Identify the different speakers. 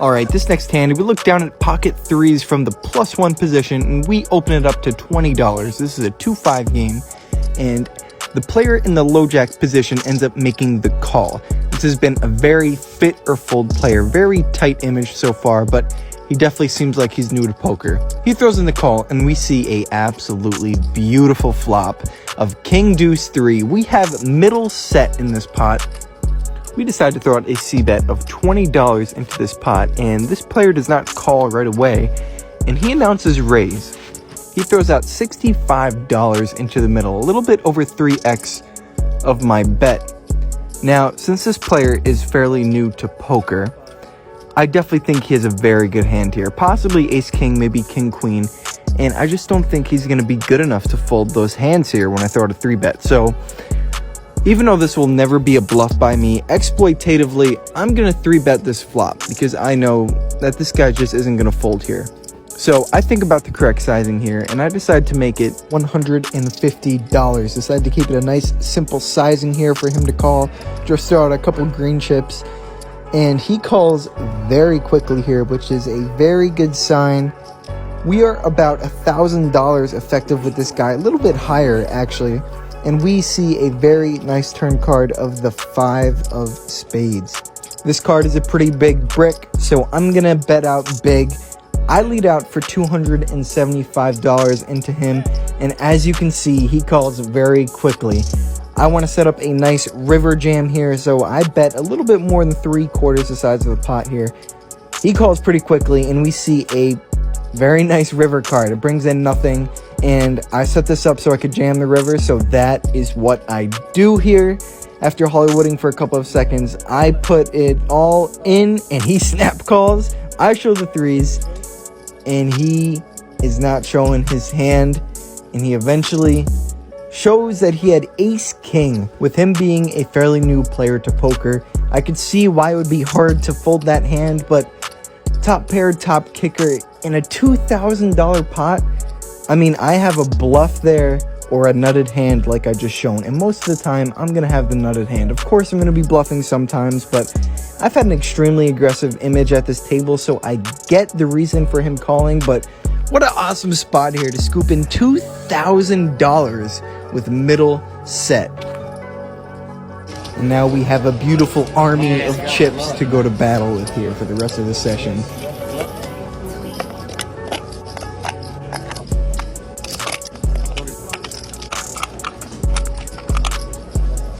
Speaker 1: Alright, this next hand, we look down at pocket 3's from the +1 position, and we open it up to $20. This is a 2-5 game, and the player in the low jack position ends up making the call. This has been a very fit or fold player, very tight image so far, but he definitely seems like he's new to poker. He throws in the call, and we see a absolutely beautiful flop of King Deuce 3. We have middle set in this pot. We decide to throw out a c-bet of $20 into this pot, and this player does not call right away, and he announces raise. He throws out $65 into the middle, a little bit over 3x of my bet. Now, since this player is fairly new to poker, I definitely think he has a very good hand here, possibly ace-king, maybe king-queen, and I just don't think he's going to be good enough to fold those hands here when I throw out a 3-bet. So even though this will never be a bluff by me, exploitatively, I'm going to 3-bet this flop because I know that this guy just isn't going to fold here. So I think about the correct sizing here, and I decide to make it $150. Decide to keep it a nice, simple sizing here for him to call. Just throw out a couple green chips, and he calls very quickly here, which is a very good sign. We are about $1,000 effective with this guy, a little bit higher actually. And we see a very nice turn card of the 5 of spades. This card is a pretty big brick, so I'm going to bet out big. I lead out for $275 into him, and as you can see, he calls very quickly. I want to set up a nice river jam here, so I bet a little bit more than 3/4 the size of the pot here. He calls pretty quickly, and we see a very nice river card. It brings in nothing, and I set this up so I could jam the river, so that is what I do here. After Hollywooding for a couple of seconds, I put it all in, and he snap calls. I show the 3's, and he is not showing his hand, and he eventually shows that he had ace-king. With him being a fairly new player to poker, I could see why it would be hard to fold that hand, but top pair, top kicker, in a $2,000 pot, I mean, I have a bluff there or a nutted hand like I just shown, and most of the time I'm gonna have the nutted hand. Of course I'm gonna be bluffing sometimes, but I've had an extremely aggressive image at this table, so I get the reason for him calling. But what an awesome spot here to scoop in $2,000 with middle set. And now we have a beautiful army of chips to go to battle with here for the rest of the session.